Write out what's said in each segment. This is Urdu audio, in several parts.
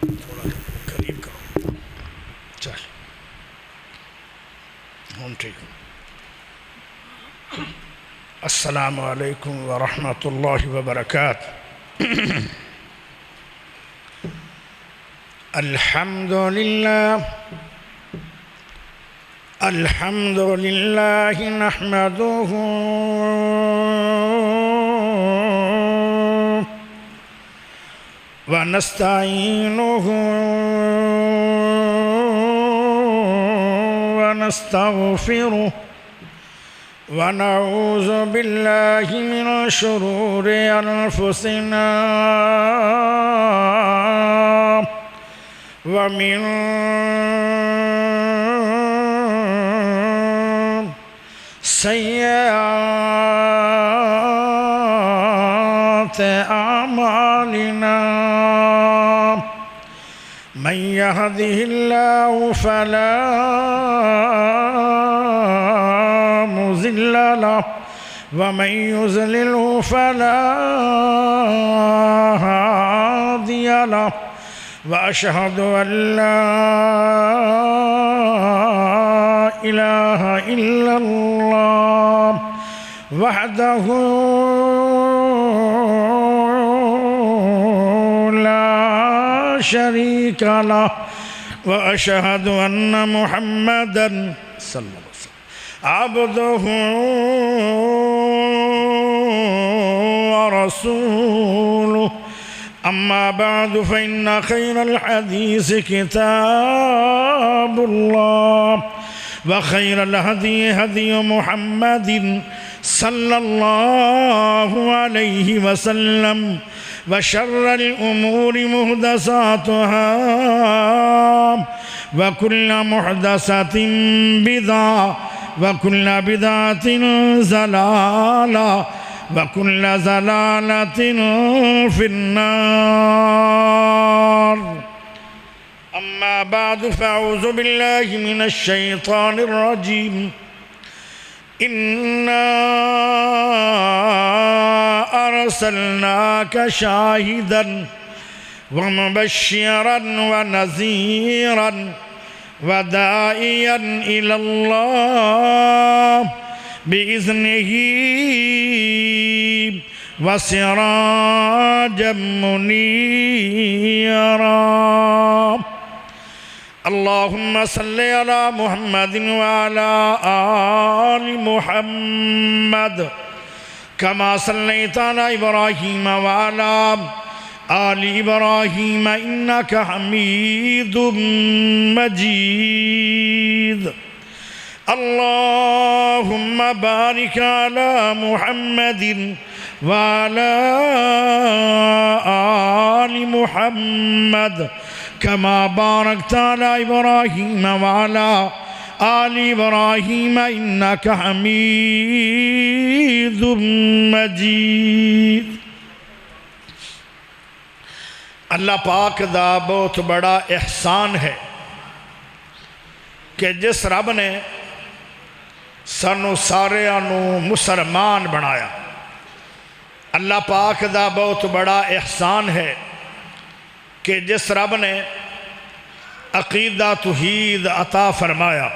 تھوڑا قریب کرو چل ہوں ٹھیک السلام علیکم ورحمۃ اللہ وبرکاتہ الحمد للہ نحمده ونستعینه ونستغفره ونعوذ باللہ من شرور انفسنا ومن سیئات اعمالنا من يهده الله فلا مضل له ومن يضلله فلا هادي له وأشهد أن لا إله إلا الله وحده لا شريك له وأشهد أن محمدًا صلى الله عليه وسلم عبده ورسوله أما بعد فإن خير الحديث كتاب الله وخير الهدي هدي محمد صلى الله عليه وسلم وشر الأمور محدثاتها وكل محدثة بدعة وكل بدعة ضلالة وكل ضلالة في النار أما بعد فأعوذ بالله من الشيطان الرجيم إنا أرسلناك شاهدا ومبشرا ونذيرا وداعيا إلى الله بإذنه وسراجا منيرا اللهم صل على محمد وعلى آل محمد كما صليت على إبراهيم وعلى آل إبراهيم إنك حميد مجيد اللهم بارك على محمد وعلى آل محمد كما باركت على إبراهيم وعلى آل إبراهيم إنك حميد مجيد اللہ پاک دا بہت بڑا احسان ہے کہ جس رب نے سانو ساریانو مسلمان بنایا اللہ پاک دا بہت بڑا احسان ہے کہ جس رب نے عقیدہ توحید عطا فرمایا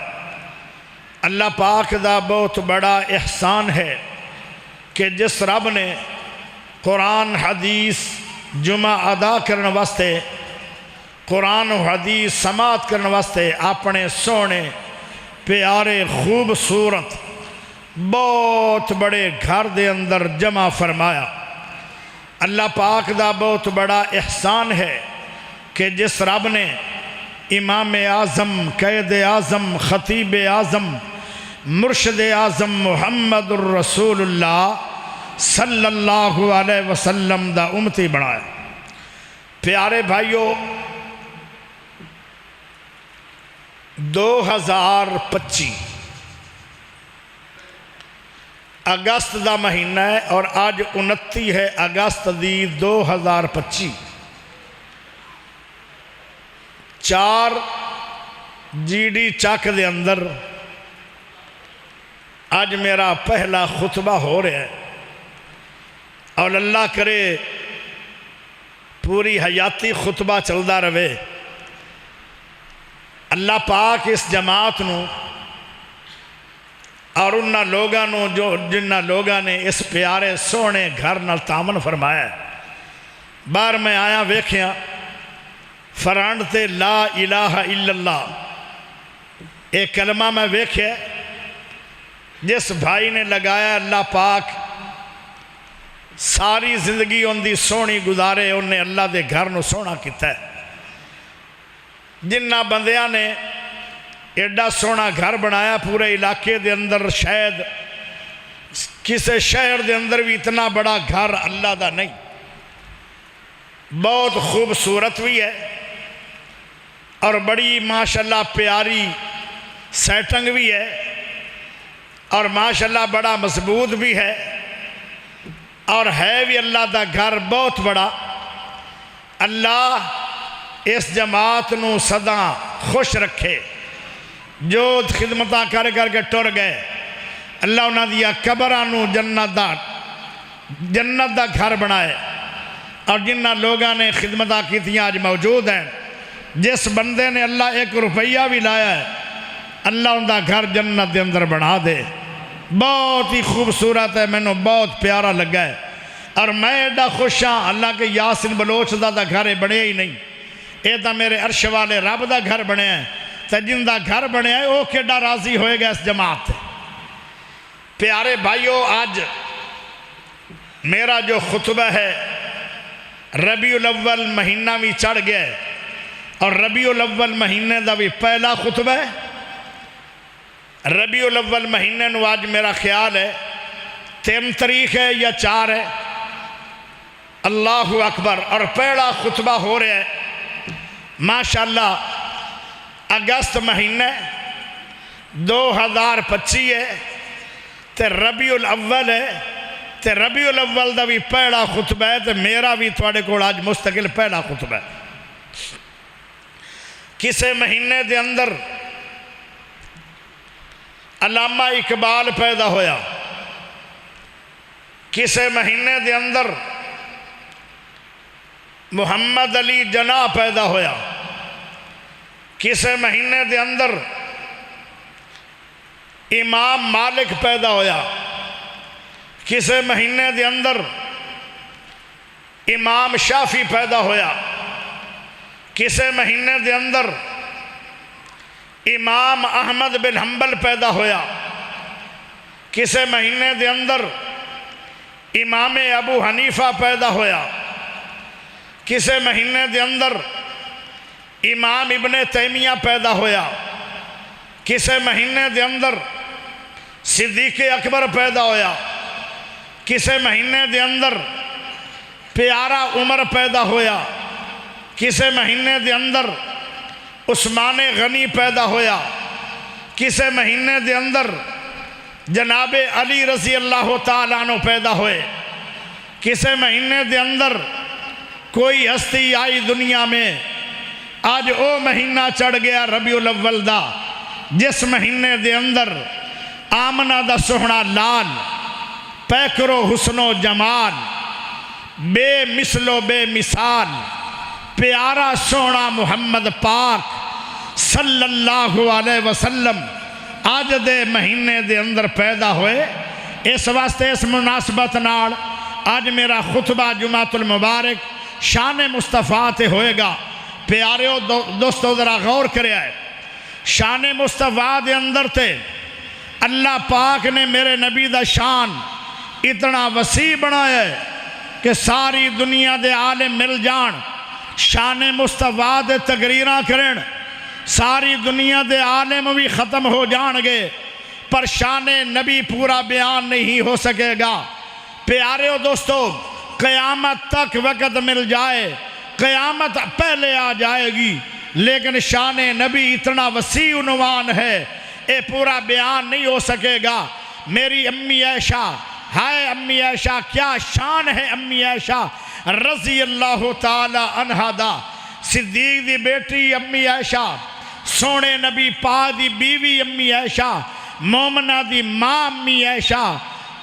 اللہ پاک دا بہت بڑا احسان ہے کہ جس رب نے قرآن حدیث جمعہ ادا کرنے واسطے قرآن و حدیث سماعت کرنے واسطے اپنے سونے پیارے خوبصورت بہت بڑے گھر دے اندر جمع فرمایا اللہ پاک دا بہت بڑا احسان ہے کہ جس رب نے امام اعظم قائد اعظم خطیب اعظم مرشد اعظم محمد الرسول اللہ صلی اللہ علیہ وسلم دا امتی بنایا پیارے بھائیو 2025 اگست دا مہینہ ہے اور آج 29 ہے اگست دی 2025 4 جی ڈی چک دے اندر آج میرا پہلا خطبہ ہو رہا ہے اور اللہ کرے پوری حیاتی خطبہ چلدا رہے۔ اللہ پاک اس جماعت نو اور انہاں لوگاں نو جنہاں لوگاں نے اس پیارے سونے گھر نال تعاون فرمایا ہے۔ باہر میں آیا ویکھیاں فرانڈ تے لا الہ الا اللہ ایک کلمہ میں ویکھیا جس بھائی نے لگایا اللہ پاک ساری زندگی ان دی سونی گزارے، انہیں اللہ دے گھر نو سونا کیتا ہے۔ جنہ بندیاں نے ایڈا سونا گھر بنایا پورے علاقے دے اندر، شاید کسے شہر دے اندر بھی اتنا بڑا گھر اللہ دا نہیں، بہت خوبصورت بھی ہے اور بڑی ماشاءاللہ پیاری سیٹنگ بھی ہے اور ماشاءاللہ بڑا مضبوط بھی ہے اور ہے بھی اللہ دا گھر بہت بڑا۔ اللہ اس جماعت نو سدا خوش رکھے، جو خدمتاں کر کر کے ٹر گئے اللہ انہاں دیا قبراں نو جنت دا گھر بنائے، اور جنہ لوگاں نے خدمتاں کیتیاں آج موجود ہیں، جس بندے نے اللہ 1 روپیہ بھی لایا ہے اللہ ان دا گھر جنت دے اندر بنا دے۔ بہت ہی خوبصورت ہے، میں نے بہت پیارا لگا ہے اور میں ایڈا خوش ہاں اللہ کے یاسین بلوچ دا گھر بنے ہی نہیں، یہ تو میرے عرش والے رب دا گھر بنے ہیں، تو جن دا گھر بنے ہیں وہ کیڈا راضی ہوئے گا اس جماعت۔ پیارے بھائیو، آج میرا جو خطبہ ہے ربیع الاول مہینہ بھی چڑھ گیا ہے اور ربیع الاول مہینے دا بھی پہلا خطبہ ہے۔ ربیع الاول مہینے نو آج میرا خیال ہے 3 تاریخ ہے یا 4 ہے، اللہ اکبر، اور پہلا خطبہ ہو رہا ہے ماشاءاللہ اگست مہینے 2025 ہے تے ربیع الاول ہے، تے ربیع الاول دا بھی پہلا خطبہ ہے، تے میرا بھی تھوڑے کو آج مستقل پہلا خطبہ ہے۔ کسے مہینے دے اندر علامہ اقبال پیدا ہویا، کسے مہینے دے اندر محمد علی جناح پیدا ہویا، کسے مہینے دے اندر امام مالک پیدا ہویا، کسے مہینے دے اندر امام شافی پیدا ہویا، کسے مہینے دے اندر امام احمد بن حنبل پیدا ہویا، کسے مہینے دے اندر امام ابو حنیفہ پیدا ہویا، کسے مہینے دے اندر امام ابن تیمیہ پیدا ہویا، کسے مہینے دے اندر صدیق اکبر پیدا ہویا، کسے مہینے دے اندر پیارا عمر پیدا ہویا، کسے مہینے دے اندر عثمان غنی پیدا ہویا، کسے مہینے دے اندر جناب علی رضی اللہ تعالیٰ عنہ پیدا ہوئے، کسے مہینے دے اندر کوئی ہستی آئی دنیا میں۔ آج او مہینہ چڑھ گیا ربیع الاول دا، جس مہینے دے اندر آمنہ دا سہنا لال، پیکرو حسن و جمال، بے مثل و بے مثال، پیارا سونا محمد پاک صلی اللہ علیہ وسلم آج دے مہینے دے اندر پیدا ہوئے۔ اس واسطے اس مناسبت نال آج میرا خطبہ جمعۃ المبارک شان مصطفیٰ تے ہوئے گا۔ پیاریو دوستو ذرا غور کرے آئے، شان مصطفیٰ دے اندر تے اللہ پاک نے میرے نبی دا شان اتنا وسیع بنایا ہے کہ ساری دنیا دے عالم مل جان، شان مصطفیٰ دے تقریراں کرن، ساری دنیا دے عالم بھی ختم ہو جان گے پر شان نبی پورا بیان نہیں ہو سکے گا۔ پیاریو دوستو، قیامت تک وقت مل جائے، قیامت پہلے آ جائے گی، لیکن شان نبی اتنا وسیع عنوان ہے اے پورا بیان نہیں ہو سکے گا۔ میری امی عائشہ، ہائے امی عائشہ، کیا شان ہے امی عائشہ رضی اللہ تعالی عنہا دا، صدیق دی بیٹی امی عائشہ، سونے نبی پاک دی بیوی امی عائشہ، مومنہ دی ماں امی عائشہ،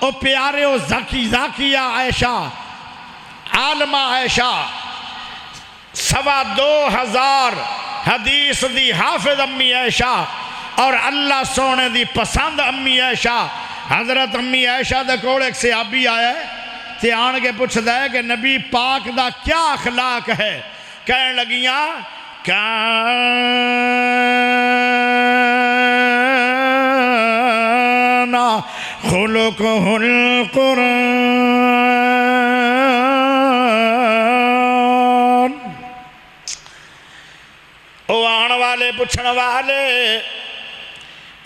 او پیارے او زاکیہ عائشہ، عالمہ عائشہ، 2,2500 حدیث دی حافظ امی عائشہ اور اللہ سونے دی پسند امی عائشہ حضرت امی عائشہ دے کول ایک صحابی آیا ہے تے آن کے پوچھدا ہے کہ نبی پاک دا کیا اخلاق ہے کہنے لگیاں کان خلقہ القرآن او آن والے پوچھن والے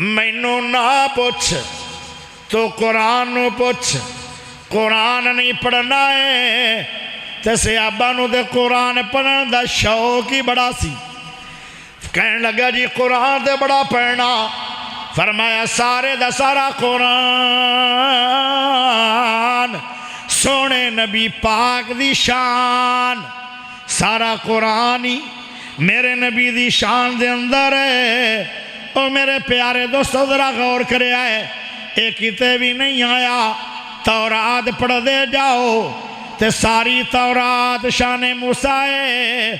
مینوں نہ پوچھ تو قرآن نو پوچھ قرآن نہیں پڑھنا ہے تے صحابہ نو دے قرآن پڑھن دا شوق ہی بڑا سی کہنے لگا جی قرآن دے بڑا پڑھنا فرمایا سارے دا سارا قرآن سونے نبی پاک دی شان سارا قرآن ہی میرے نبی دی شان دے اندر ہے اور میرے پیارے دوستو ذرا غور کرے آئے ایک کتے بھی نہیں آیا تورات پڑھ دے جاؤ تے ساری تورات شان موسیٰ ہے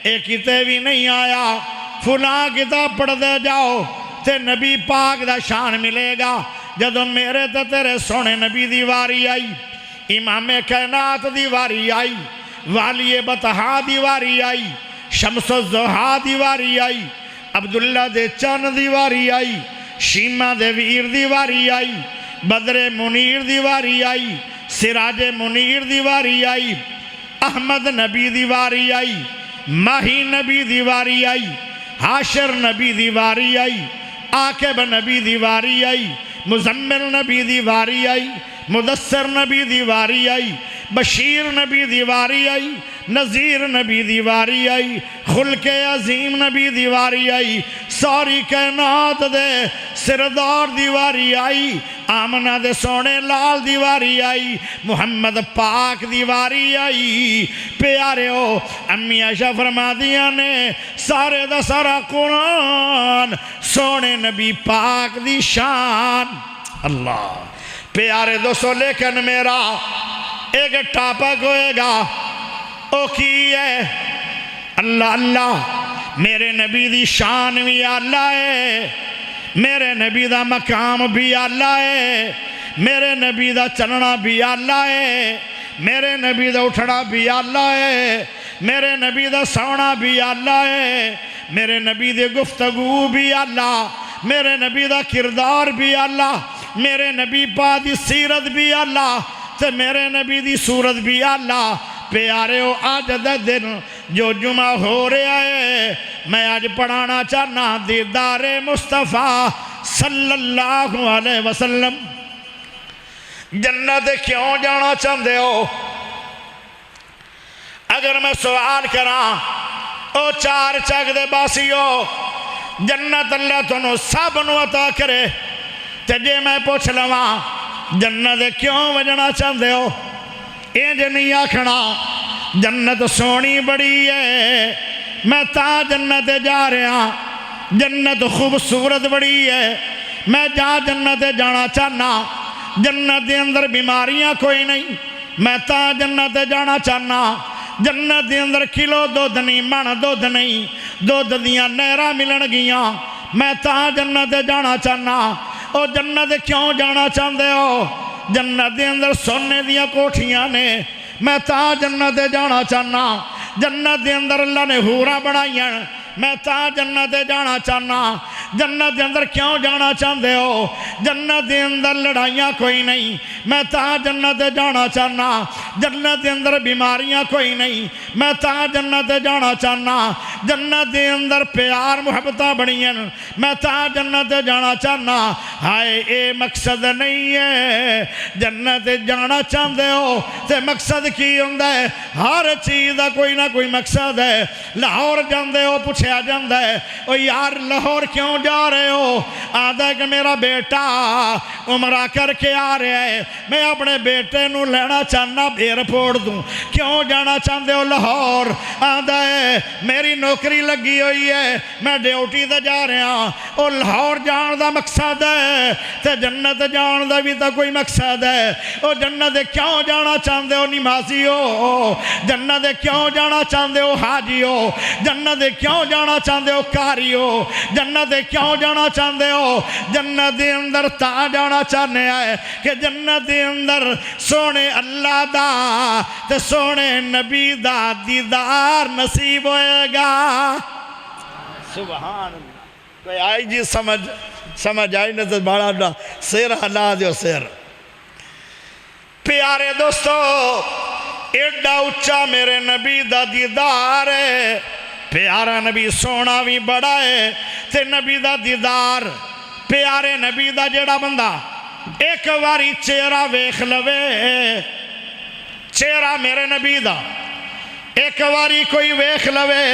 ایک کتے بھی نہیں آیا فلاں کتاب پڑھ دے جاؤ تے نبی پاک دا شان ملے گا جدو میرے تے تیرے سونے نبی دی واری آئی امام کائنات دی واری آئی والی بطحا دی واری آئی شمس الزہا دی واری آئی عبداللہ دے چان دی واری آئی شیمہ دے ویر دی واری آئی بدر منیر دی واری آئی سراج منیر دی واری آئی احمد نبی دی واری آئی ماہی نبی دی واری آئی حاشر نبی دی واری آئی عاقب نبی دی واری آئی مزمل نبی دی واری آئی مدثر نبی دی واری آئی بشیر نبی دی واری آئی نذیر نبی دی واری آئی خلق عظیم نبی دی واری آئی ساری کائنات دے سردار دی واری آئی آمنہ دے سونے لال دی واری آئی محمد پاک دی واری آئی پیارے ہو امی عائشہ فرما دیا نے سارے دا سارا قرآن سونے نبی پاک دی شان اللہ پیارے دوستو لیکن میرا ایک ٹاپک ہوئے گا او کی ہے اللہ اللہ میرے نبی دی شان بھی اللہ ہے میرے نبی دا مقام بھی اللہ ہے میرے نبی دا چلنا بھی اللہ ہے میرے نبی دا اٹھنا بھی اللہ ہے میرے نبی دا سونا بھی اللہ ہے میرے نبی دے گفتگو بھی اللہ میرے نبی دا کردار بھی اللہ میرے نبی پاک دی سیرت بھی اللہ تے میرے نبی دی صورت بھی اللہ پیارے ہو آج دا دن جو جمعہ ہو رہا ہے میں آج پڑھانا چاہنا دیدار مصطفیٰ صلی اللہ علیہ وسلم جنت کیوں جانا چاہتے ہو اگر میں سوال کراں او چار چک دے باسی ہو جنت اللہ تنو سب نو عطا کرے تجھے میں پوچھ لواں جنت کیوں وجنا چاہتے ہو انج نہیں آکھنا جنت سونی بڑی ہے میں تا جنت جا رہا جنت خوبصورت بڑی ہے میں جنت جانا چاہنا جنت دے اندر بیماریاں کوئی نہیں میں تا جنت جانا چاہنا جنت دے اندر کلو دودھ نہیں من دودھ نہیں دودھ دیاں نہراں ملن گیاں میں تا جنت جانا چاہنا او جنت کیوں جانا چاہتے ہو جنت دے اندر سونے دیاں کوٹھیاں نے میں تا جنت جانا چاہنا جنت دے اندر اللہ نے حوراں بنائیاں میں تا جنت جانا چاہنا جنت دے اندر کیوں جانا چاہتے ہو جنت دے اندر لڑائیاں کوئی نہیں میں تا جنت جانا چاہنا جنت دے اندر بیماریاں کوئی نہیں میں تا جنت جانا چاہنا جنت دے اندر پیار محبتہ بڑیاں میں تا جنت جانا چاہنا ہائے اے مقصد نہیں ہے جنت جانا چاہتے ہو تے مقصد کی ہوندہ ہے ہر چیز دا کوئی نہ کوئی مقصد ہے لاہور جاندے ہو پوچھا جاندہ ہے او یار لاہور کیوں جا رہے ہو آدھا ہے کہ میرا بیٹا عمرہ کر کے آ رہا ہے میں اپنے بیٹے نو لینا چاہنا ایئرپورٹ دوں کیوں جانا چاہتے ہو لاہور آدھا ہے میری نوکری لگی ہوئی ہے میں ڈیوٹی تے جا رہا او لاہور جان دا مقصد ہے ہے تے جنت جان دا بھی تا کوئی مقصد ہے او جنت کیوں جانا چاہندے ہو نمازی ہو جنت کیوں جانا چاہندے ہو حاجی ہو جنت کیوں جانا چاہندے ہو کاری ہو جنت کیوں جانا چاہندے ہو جنت دے اندر تا جانا چاہنے آئے کہ جنت دے اندر سونے اللہ دا تے سونے نبی دا دیدار نصیب ہوئے گا سبحان اللہ کوئی آئی جی سمجھ آئی نہ تو بڑا ڈا سیر ہلا دیو سیر پیارے دوستو ایڈا اچھا میرے نبی دا دیدار ہے پیارا نبی سونا بھی بڑا ہے تے نبی دا دیدار پیارے نبی دا جڑا بندہ ایک واری چہرہ ویکھ لوے چہرہ میرے نبی دا ایک واری کوئی ویکھ لوے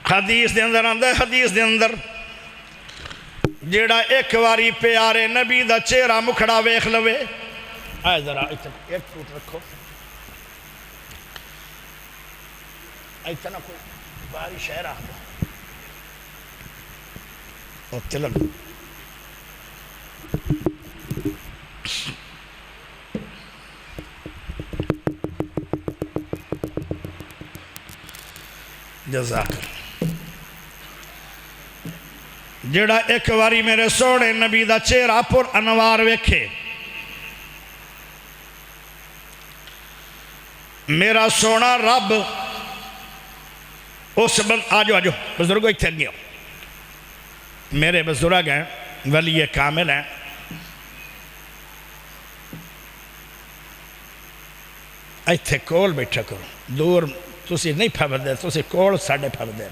حدیث دے اندر آندہ حدیث دے اندر جیڑا ایک واری پیارے نبی دا چہرہ مکھڑا ویکھ لوے آئے ذرا ایک فوٹ رکھو ایتنا کوئی باری شہر آتا اور تلم جزاک جڑا ایک واری میرے سوڑے نبی دا چہرہ پر انوار ویکھے میرا سونا رب اس آجو بزرگو ایک تھے گیا میرے بزرگ ہیں ولی کامل ہیں ایتھے کول بیٹھا کرو دور تسی نہیں پھر دے تسی کول ساڑھے پھر دے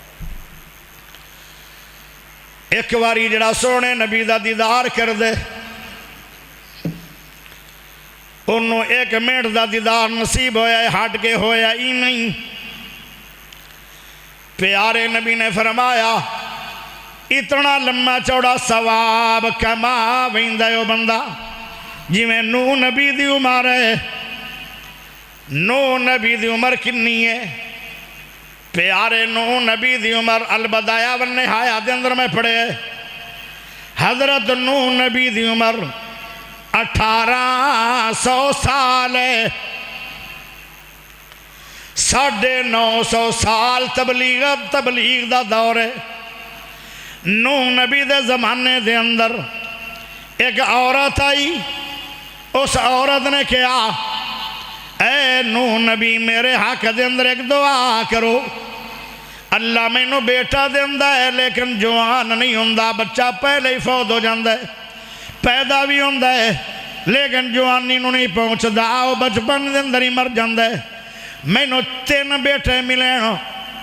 ایک واری جڑا سونے نبی دا دیدار کر دے انہوں ایک منٹ دا دیدار نصیب ہویا ہے ہٹ کے ہویا ہی نہیں پیارے نبی نے فرمایا اتنا لمبا چوڑا ثواب کما ویندہ یو بندہ جی میں نو نبی دی عمر ہے نو نبی دی عمر کنی ہے پیارے نو نبی دی عمر البدایہ والنہایہ دے اندر میں پڑھے حضرت نو نبی دی عمر 1800 سال ہے 950 سال تبلیغ دا دور ہے نو نبی دے زمانے دے اندر ایک عورت آئی اس عورت نے کہا اے نو نبی میرے حق دے اندر ایک دعا کرو اللہ میں نو بیٹا دیندہ ہے لیکن جوان نہیں ہوندہ بچہ پہلے ہی فوت ہو جاندہ ہے پیدا بھی ہوندہ ہے لیکن جوانی نو نہیں پہنچ دا بچپن دے اندر ہی مر جاندہ ہے میں نو 3 بیٹے ملے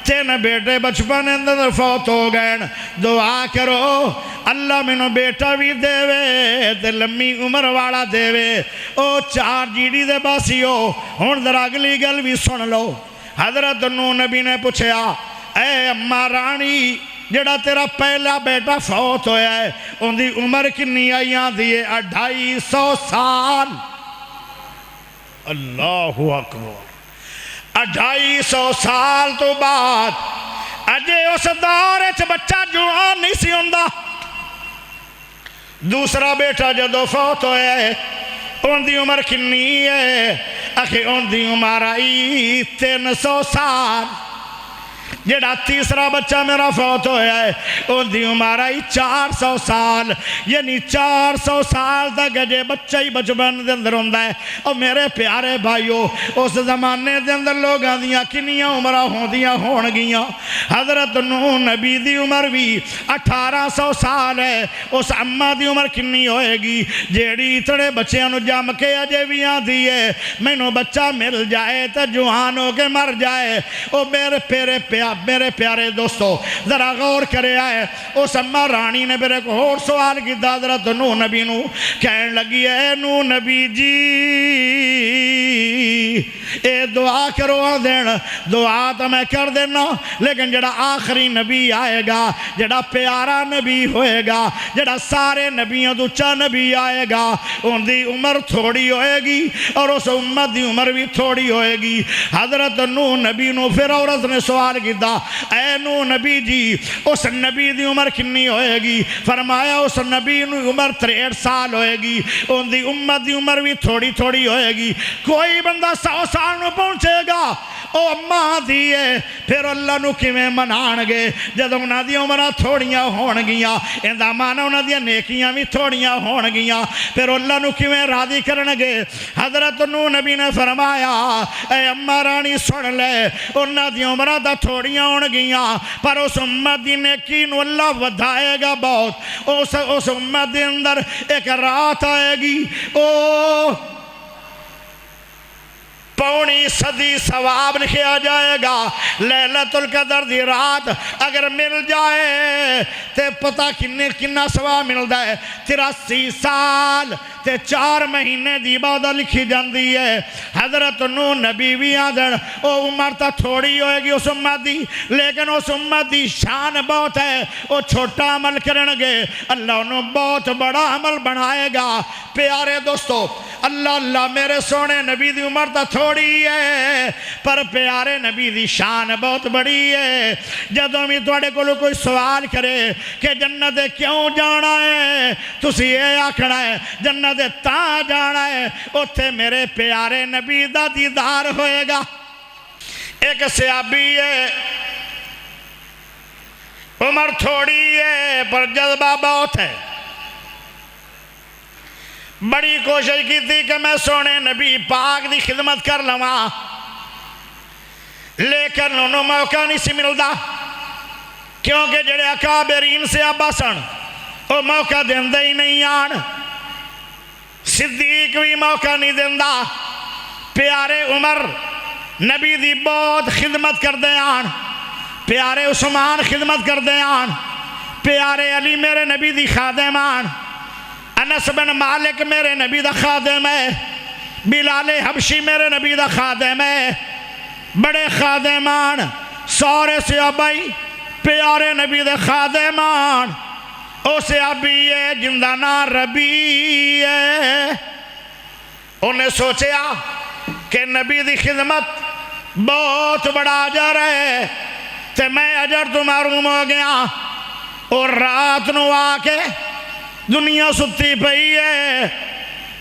3 بیٹے بچپن دے اندر فوت ہو گئے دعا کرو اللہ میں نو بیٹا بھی دے وے تے لمبی عمر والا دے وے او 4 جیڑی دے باسی ہو ہون در اگلی گل بھی سن لو حضرت نو نبی نے پوچھیا اے اماں رانی جڑا تیرا پہلا بیٹا فوت ہویا ہے ان دی عمر کنی آئیاں دیئے 250 سال اللہ اکبر 250 سال تو بعد اجے اس دورے چھ بچہ جوان نہیں سی ہوندہ دوسرا بیٹا جدو فوت ہویا ہے ان دی عمر کنی ہے اکھے ان دی عمر آئی 300 سال جڑا تیسرا بچہ میرا فوت ہویا ہے ان دی عمر آئی 400 سال یعنی 400 سال تک جے بچہ ہی بچپن دے اندر ہوندہ ہے اور میرے پیارے بھائیو اس زمانے دے اندر لوگاں دیاں کنیاں عمرہ ہوندیاں ہون گیاں حضرت نو نبی دی عمر بھی 1800 سال ہے اس اممہ دی عمر کنی ہوئے گی جیڑی اتنے بچیاں نو جام کے اجے بھی آن دیئے میں نو بچہ مل جائے تا جوان ہو کے مر جائے او میرے پیرے میرے پیارے دوستو ذرا غور کرے آئے اس اماں رانی نے میرے کو اور سوال کی حضرت نوح نبی نو کہنے لگی اے نوح نبی جی اے دعا کرو دین دعا تو میں کر دینا لیکن جڑا آخری نبی آئے گا جڑا پیارا نبی ہوئے گا جڑا سارے نبیوں تو اچا نبی آئے گا ان دی عمر تھوڑی ہوئے گی اور اس امت دی عمر بھی تھوڑی ہوئے گی حضرت نوح نبی نو پھر عورت نے سوال کیتا اے نوح نبی جی اس نبی دی عمر کنی ہوئے گی فرمایا اس نبی نو عمر 63 سال ہوئے گی ان دی امت دی عمر بھی تھوڑی تھوڑی ہوئے گی کوئی بندہ 100 سال نو پہنچے گا او اماں دیئے پھر اللہ نو کیویں منان گے جب انہاں دی عمرہ تھوڑیاں ہون گیاں اندہ مانا انہاں دی نیکیاں بھی تھوڑیاں ہون گیاں پھر اللہ نو کیویں راضی کرن گے حضرت نوح نبی نے فرمایا اے اماں رانی سن لے انہاں دی عمرہ دا تھوڑیاں ہون گیاں پر اس امت دی نیکی نو اللہ ودھائے گا بہت اس امت دے اندر ایک رات آئے گی پونی صدی ثواب لکھیا جائے گا لیلۃ القدر دی رات اگر مل جائے تے پتہ کنا ثواب ملدا ہے 83 سال تے 4 مہینے دی عبادت لکھی جاندی ہے حضرت نوح نبی بھی آدھن او عمر تا تھوڑی ہوئے گی اس امت دی لیکن اس امت دی شان بہت ہے او چھوٹا عمل کرن گے اللہ انہوں بہت بڑا عمل بنائے گا پیارے دوستو اللہ میرے سونے نبی دی عمر تا تھوڑی ہے پر پیارے نبی دی شان بہت بڑی ہے جدوں بھی تواڈے کولوں کوئی سوال کرے کہ جنت کیوں جانا ہے تسی یہ آکھنا ہے جنت تا جانا ہے اوتھے میرے پیارے نبی دا دیدار ہوئے گا ایک صحابی ہے عمر تھوڑی ہے پر جذبہ بہت ہے بڑی کوشش کی تھی کہ میں سونے نبی پاک دی خدمت کر لواں لیکن انہوں موقع نہیں سی ملدا کیونکہ جڑے اکابرین سے ابا سن وہ موقع دیندے ہی نہیں آن صدیق بھی موقع نہیں دیندا پیارے عمر نبی دی بہت خدمت کر دے آن پیارے عثمان خدمت کر دے آن پیارے علی میرے نبی دی خادم آن انس بن مالک میرے نبی دا خادم ہے بلال حبشی میرے نبی دا خادم ہے بڑے خادمان سارے صحابی پیارے نبی دے خادمان او صحابی ہے جندہ نا ربی ہے انہیں سوچیا کہ نبی دی خدمت بہت بڑا اجر ہے تے میں اجر تو محروم ہو گیا اور رات نو آ کے دنیا ستی پئی ہے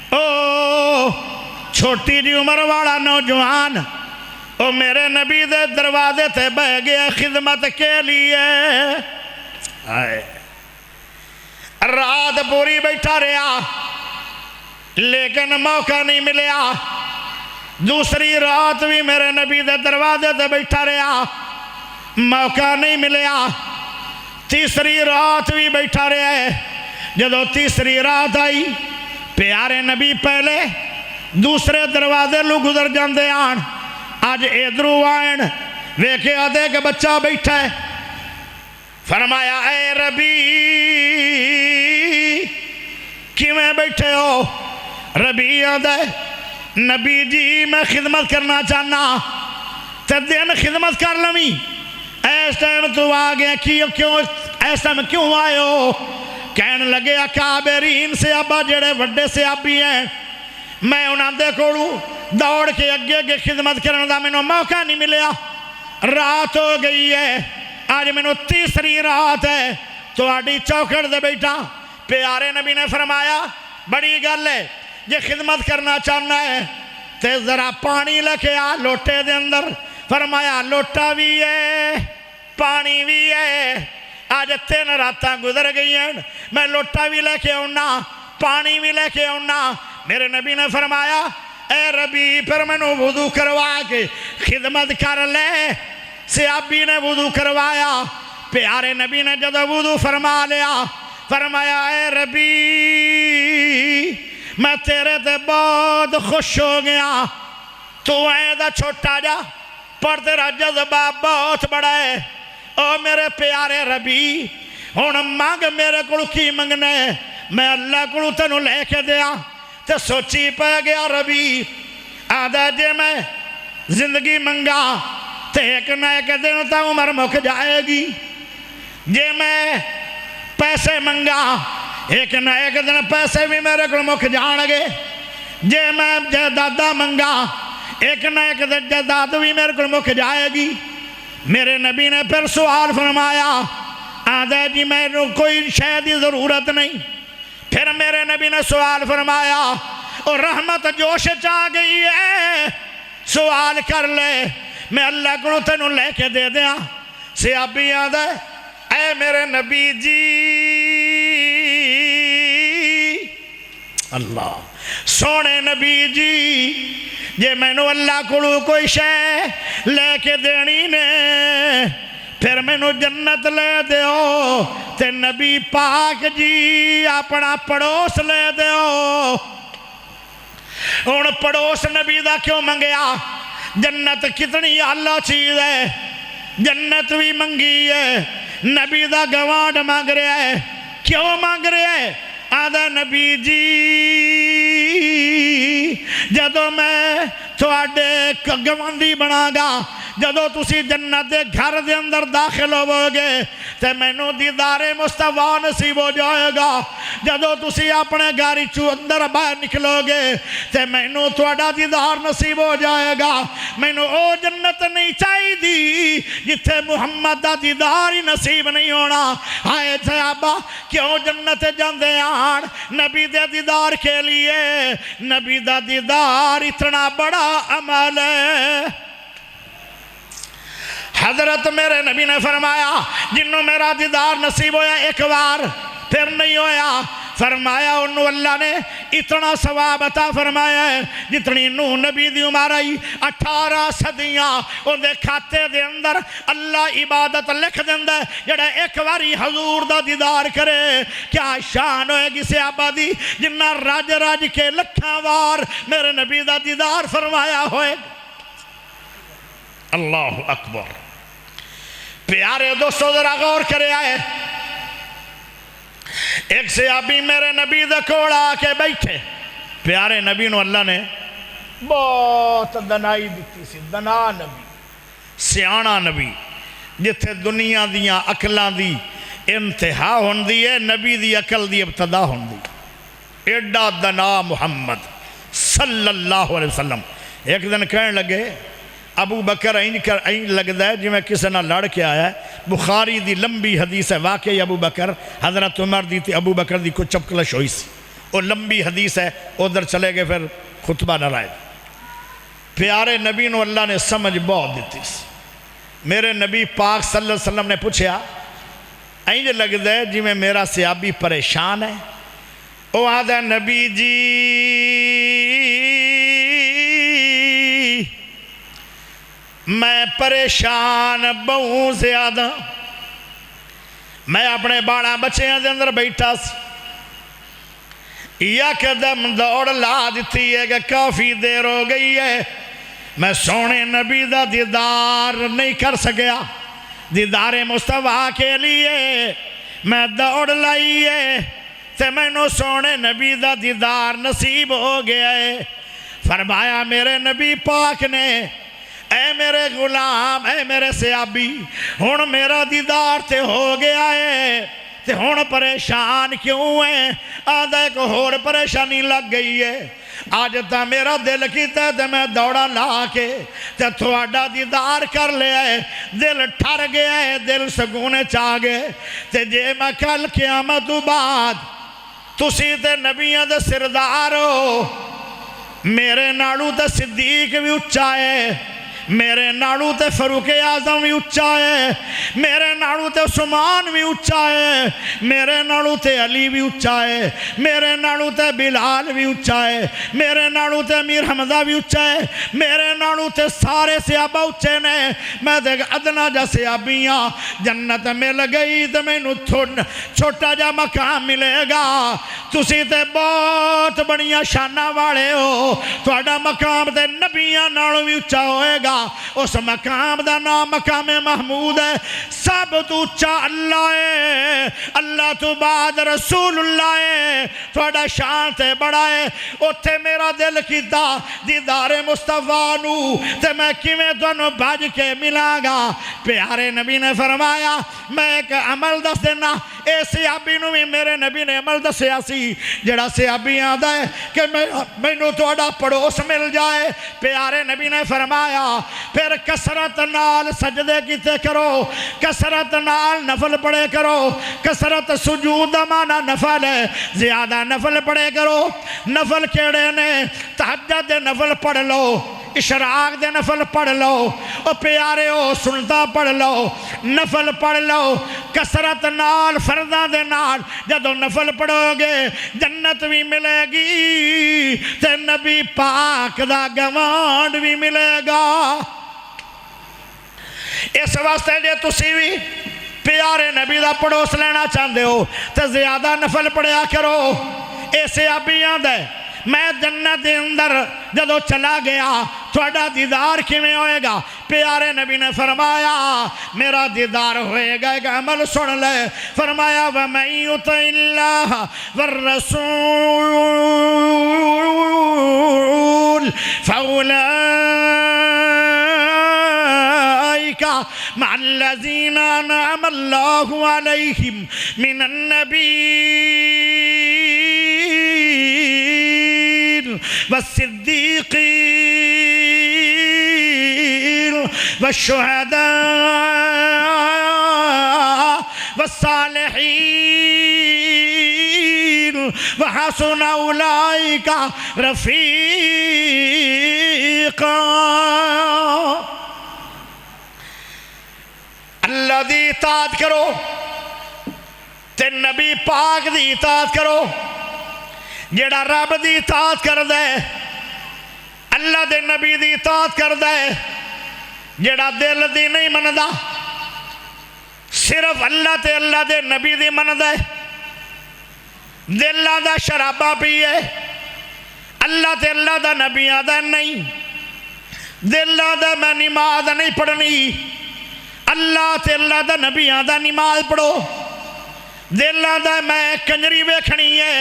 او چھوٹی جی عمر والا نوجوان او میرے نبی دے دروازے تے بہ گیا خدمت کے لیے رات پوری بیٹھا رہا لیکن موقع نہیں ملیا دوسری رات بھی میرے نبی دے دروازے تے بیٹھا رہا موقع نہیں ملیا تیسری رات بھی بیٹھا رہا جدو تیسری رات آئی پیارے نبی پہلے دوسرے دروازے لو گزر جاندے آن آج ادھرو آئین ویکھے آدھے کہ بچہ بیٹھا ہے فرمایا اے ربی کیویں بیٹھے ہو ربی آدھے نبی جی میں خدمت کرنا چاہنا تے دن خدمت کر لویں ایس ٹائم تو آگے کیوں ایس ٹائم کیوں آئے ہو کہنے لگے اکابرین سے ابا جڑے وڈے سے ابی ہیں میں انہاں دے کوڑوں دوڑ کے اگے خدمت کرنے دا میں نے موقع نہیں ملیا رات ہو گئی ہے آج میں نے تیسری رات ہے تو آڈی چوکڑ دے بیٹھا پیارے نبی نے فرمایا بڑی گل ہے یہ خدمت کرنا چاہنا ہے تے ذرا پانی لکھے آ لوٹے دے اندر فرمایا لوٹا بھی ہے پانی بھی ہے آج 3 راتاں گزر گئی ہیں میں لوٹا بھی لے کے آنا پانی بھی لے کے آنا میرے نبی نے فرمایا اے ربی پھر میں نے وضو کروا کے خدمت کر لے صحابی نے وضو کروایا پیارے نبی نے جب وضو فرما لیا فرمایا اے ربی میں تیرے تے بہت خوش ہو گیا تو اے دا چھوٹا جا پر تیرا جذبہ بہت بڑا ہے۔ او میرے پیارے ربی ہن مانگ میرے کو کی منگنے، میں اللہ کو تینوں لے کے دیا۔ تے سوچی پہ گیا ربی آدھا جے میں زندگی منگا تے ایک نہ ایک دن تا عمر مک جائے گی، جے میں پیسے منگا ایک نہ ایک دن پیسے بھی میرے کو مک جان گے، جے میں جائیداد منگا ایک نہ ایک دن جائیداد بھی میرے کو مک جائے گی۔ میرے نبی نے پھر سوال فرمایا آدھا جی میں کوئی شاید ہی ضرورت نہیں۔ پھر میرے نبی نے سوال فرمایا اور رحمت جوش چاہ گئی ہے، سوال کر لے میں اللہ کو تینوں لے کے دے دیا۔ صحابی آدھا اے میرے نبی جی اللہ سونے نبی جی جے میں نو اللہ کو کوئی شے لے کے دینی نے پھر میں نو جنت لے دیو، تے نبی پاک جی اپنا پڑوس لے دیو۔ ان پڑوس نبی دا کیوں منگیا؟ جنت کتنی اللہ چیز ہے، جنت بھی منگی ہے، نبی دا گوانڈ مانگ رہا ہے۔ کیوں مانگ رہا ہے؟ آدھا نبی جی جدو میں تھوڑے گواندی بنا گا، جدو تسی جنت دے گھر دے اندر داخل ہو گے تے مینوں دیدار مصطفیٰ نصیب ہو جائے گا۔ جدو تسی اپنے گھر چوں اندر باہر نکلو گے تے مینوں تھوڑا دیدار نصیب ہو جائے گا۔ مینوں او جنت نہیں چاہی دی جتھے محمد دا دیدار ہی نصیب نہیں ہونا۔ آئے صحابہ کیوں جنت جاندے آن؟ نبی دے دیدار کے لیے۔ نبی دا دیدار اتنا بڑا عمل ہے۔ حضرت میرے نبی نے فرمایا جنہوں میرا دیدار نصیب ہویا ایک بار پھر نہیں ہویا، فرمایا انہوں اللہ نے اتنا ثواب عطا فرمایا ہے جتنی نوح نبی دی عمر آئی 18 صدیاں ان دے کھاتے دے اندر اللہ عبادت لکھ دیندہ ہے جڑا ایک باری حضور دا دیدار کرے۔ کیا شان ہوئے گی صحابہ دی جنہ راج راج کے لکھاں وار میرے نبی دا دیدار فرمایا ہوئے۔ اللہ اکبر۔ پیارے دوستو ذرا غور کرے آئے، ایک صحابی میرے نبی دے کول آ کے بیٹھے، پیارے نبی نو اللہ نے بہت دنائی دیتی سی، دنا نبی سیانا نبی جتھے دنیا دیاں عقلاں دی انتہا ہوندی ہے نبی دی عقل دی ابتدا ہوندی۔ ایڈا دنا محمد صلی اللہ علیہ وسلم ایک دن کہنے لگے ابو بکر این لگتا ہے جی میں کسی نہ لڑ کے آیا ہے۔ بخاری دی لمبی حدیث ہے، واقعی ابو بکر حضرت عمر دی تھی، ابو بکر دی کو چپکلش ہوئی سی، وہ لمبی حدیث ہے، ادھر چلے گئے پھر خطبہ نہ رائے۔ پیارے نبی نو اللہ نے سمجھ بہت دیتی سی۔ میرے نبی پاک صلی اللہ علیہ وسلم نے پوچھا این لگتا ہے جی میں میرا صحابی پریشان ہے؟ او آدھا نبی جی میں پریشان بہت زیادہ، میں اپنے باڑا بچیاں دے اندر بیٹھا سی، یک دم دوڑ لا دیتی ہے کہ کافی دیر ہو گئی ہے، میں سونے نبی دا دیدار نہیں کر سکیا، دیدار مصطفیٰ کے لیے میں دوڑ لائی ہے تے میں نو سونے نبی دا دیدار نصیب ہو گیا ہے۔ فرمایا میرے نبی پاک نے اے میرے غلام اے میرے صحابی ہن میرا دیدار تے ہو گیا ہے تے ہن پریشان کیوں ہے؟ آدھا ایک اور پریشانی لگ گئی ہے، آج تا میرا دل کیتا تے میں دوڑا لا کے تے تھوڑا دیدار کر لیا ہے، دل ٹھر گیا ہے، دل سکونے چاہ گئے تے جے میں کل قیامت بعد تسی تے نبیاں دے سردار ہو، میرے ناڑو تے صدیق بھی اچھا ہے، میرے ناڑو تے فاروق اعظم بھی اچھا ہے، میرے ناڑو تے عثمان بھی اچھا ہے، میرے ناڑو تے علی بھی اچھا ہے، میرے ناڑو تے بلال بھی اچھا ہے، میرے ناڑو تے امیر حمزہ بھی اچھا ہے، میرے ناڑو تے سارے صحابہ اچھے نے، میں دیکھ ادنا جا صحابیاں جنت مل گئی تو میں چھوٹا جا مقام ملے گا، تسی تے بہت بڑیاں شانہ والے ہو، تھوڑا مقام تے نبیاں نالوں بھی اچھا ہوئے گا، اس مقام دا نام مقام محمود ہے، سب تو اچھا اللہ ہے، اللہ تو بعد رسول اللہ ہے، تھوڑا شان تے بڑا ہے، اتھے میرا دل کیتا دیدار مصطفیٰ نو تے میں کیویں تانوں بھج کے ملاں گا۔ پیارے نبی نے فرمایا میں ایک عمل دس دینا، اے صحابی نو بھی میرے نبی نے عمل دسیا سی، جڑا صحابی آندا ہے کہ مینوں تہاڈا پڑوس مل جائے۔ پیارے نبی نے فرمایا پھر کثرت نال سجدے کیتے کرو، کثرت نال نفل پڑھے کرو، کثرت سجود دا معنی نفل ہے، زیادہ نفل پڑھے کرو۔ نفل کیڑے نے؟ تہجد دے نفل پڑھ لو، اشراق دے نفل پڑھ لو، او پیارے ہو سنتا پڑھ لو، نفل پڑھ لو کثرت نال، فرداں دے نال جدو نفل پڑھو گے جنت بھی ملے گی تے نبی پاک دا گوانڈ بھی ملے گا۔ اس واسطے جے تسی بھی پیارے نبی دا پڑوس لینا چاہندے ہو تے زیادہ نفل پڑھیا کرو۔ ایسے ابیاں دے میں جنت دے اندر جدو چلا گیا تھوڑا دیدار کیویں ہوئے گا؟ پیارے نبی نے فرمایا میرا دیدار ہوئے گا، ایک عمل سن لے، فرمایا وَمَن يُطِعِ اللَّهَ وَالرَّسُولَ فَأُولَئِكَ مَعَ الَّذِينَ أَنْعَمَ اللَّهُ عَلَيْهِمْ مِنَ النَّبِيِّينَ والصديقين والشهداء والصالحين وحسن أولئك رفيقا۔ اللہ دی اطاعت کرو تے نبی پاک دی اطاعت کرو، جیڑا رب دی اطاعت کر دے اللہ دے نبی دی اطاعت کر دے، جیڑا دل دی نہیں مندا صرف اللہ تے اللہ دے نبی دی من دے، دل دا شرابہ پیے اللہ تے اللہ دا نبی آدھا نہیں، دل دا میں نماز نہیں پڑھنی اللہ تے اللہ دا نبی آدھا نماز پڑھو، دل دا میں کنجری ویکھنی ہے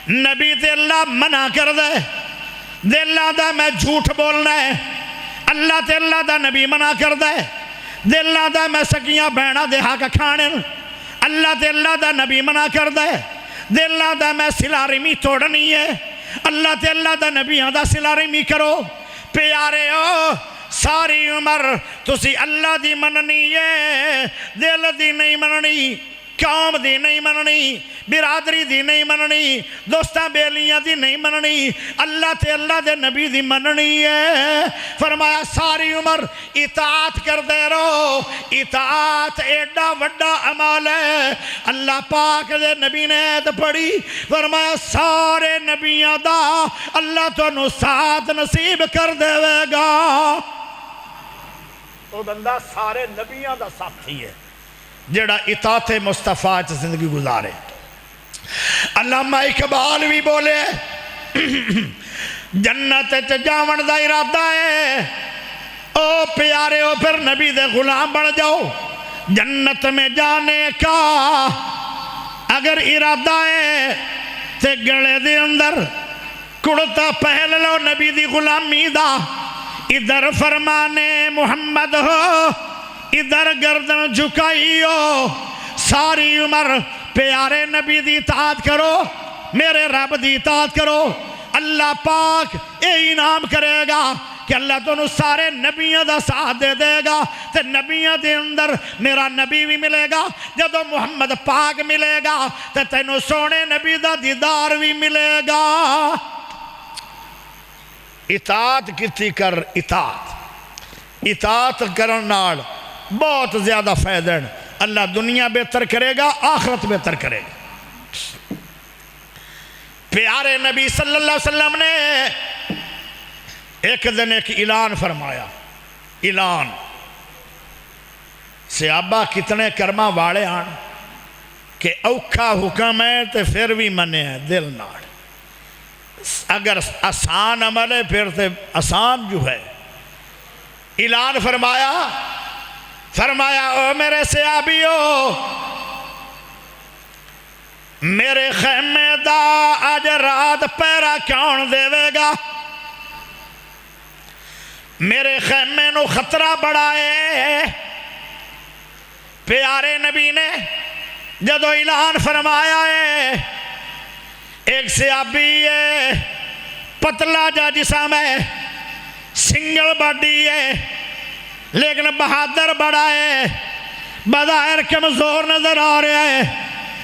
نبی تے اللہ منع کر دے، دل دا میں جھوٹ بولنا ہے اللہ تے اللہ دا نبی منع کر دے، دل دا میں سکیاں بہنا دے حق کھانے اللہ تے اللہ دا نبی منع کر دے، دل دا میں سلارمی توڑنی ہے اللہ تے اللہ دا نبی آدھا سلارمی کرو۔ پیارے ہو ساری عمر تسی اللہ دی مننی ہے، دل دی نہیں مننی، قوم دی نہیں مننی، برادری دی نہیں مننی، دوستاں بیلیاں دی نہیں مننی، اللہ تے اللہ دے نبی دی مننی ہے۔ فرمایا ساری عمر اطاعت کر دے رہو، اطاعت ایڈا وڈا عمل ہے۔ اللہ پاک دے نبی نے عید پڑھی، فرمایا سارے نبیاں دا اللہ تانوں ساتھ نصیب کر دے گا۔ وہ بندہ سارے نبیاں دا ساتھی ہے جیڑا اطاعت مصطفیٰ چ زندگی گزارے۔ علامہ اقبال بھی بولے جنت چ جاون دا ارادہ ہے او پیارے ہو پھر نبی دے غلام بن جاؤ، جنت میں جانے کا اگر ارادہ ہے تے گلے دے اندر کڑتا پہل لو نبی دی غلامی دا، ادھر فرمانے محمد ہو ادھر گردن جھکائی ہو، ساری عمر پیارے نبی دی اطاعت کرو، میرے رب دی اطاعت کرو، اللہ پاک اے انعام کرے گا کہ اللہ تنوں سارے نبیوں دا ساتھ دے دے گا، تے نبیوں دے اندر میرا نبی بھی ملے گا، جدو محمد پاک ملے گا تے تینوں سونے نبی دا دیدار بھی ملے گا۔ اطاعت کیتی کر، اطاعت کرن نال بہت زیادہ فائدہ، اللہ دنیا بہتر کرے گا، آخرت بہتر کرے گا۔ پیارے نبی صلی اللہ علیہ وسلم نے ایک دن ایک اعلان فرمایا، اعلان صحابہ کتنے کرما والے آن، کہ اوکھا حکم ہے تو پھر بھی منے ہے دل نال، اگر آسان عمل ہے پھر تو آسان جو ہے۔ اعلان فرمایا او میرے صحابیو، میرے خیمے دا آج رات پیرا کون دے گا؟ میرے خیمے نو خطرہ بڑا ہے۔ پیارے نبی نے جدو اعلان فرمایا ہے، ایک صحابی ہے، پتلا جا جسم ہے، سنگل باڈی ہے، لیکن بہادر بڑا ہے، بظاہر کمزور نظر آ رہا ہے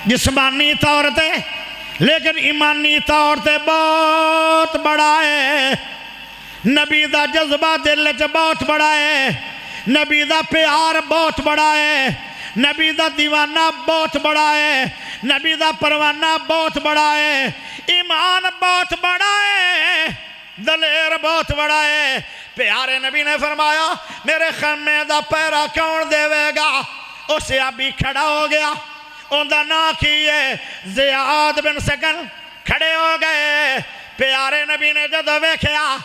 جسمانی طور تے، لیکن ایمانی طور تے بہت بڑا ہے۔ نبی دا جذبہ دل چ بہت بڑا ہے، نبی دا پیار بہت بڑا ہے، نبی دا دیوانہ بہت بڑا ہے، نبی دا پروانہ بہت بڑا ہے، ایمان بہت بڑا ہے، دلیر بہت بڑا ہے۔ پیارے نبی نے فرمایا میرے خیمے دا پیرا کون دے گا؟ اس صحابی کھڑا ہو گیا، ان دا نا کی ہے زیاد بن سکن، کھڑے ہو گئے۔ پیارے نبی نے جدو ویکھیا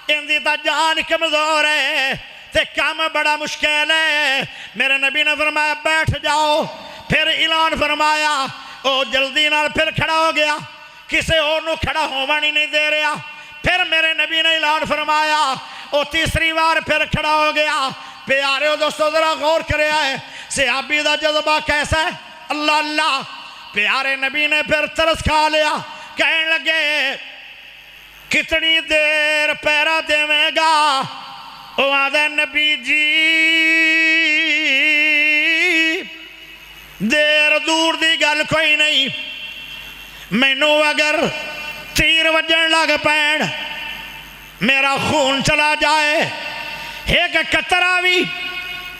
ان دی تا جان کمزور ہے تے کام بڑا مشکل ہے، میرے نبی نے فرمایا بیٹھ جاؤ۔ پھر اعلان فرمایا، او جلدی نال پھر کھڑا ہو گیا، کسے اور نو کھڑا ہونا نہیں دے رہا۔ پھر میرے نبی نے اعلان فرمایا، او تیسری بار پھر کھڑا ہو گیا۔ پیارے دوستو ذرا غور کرے آئے صحابی دا جذبہ کیسا ہے، اللہ اللہ۔ پیارے نبی نے پھر ترس کھا لیا، کہنے لگے کتنی دیر پیرا دے گا؟ او آدھے نبی جی دیر دور دی گل کوئی نہیں، مینو اگر تیر وجن لگ پین، میرا خون چلا جائے، ایک قطرہ بھی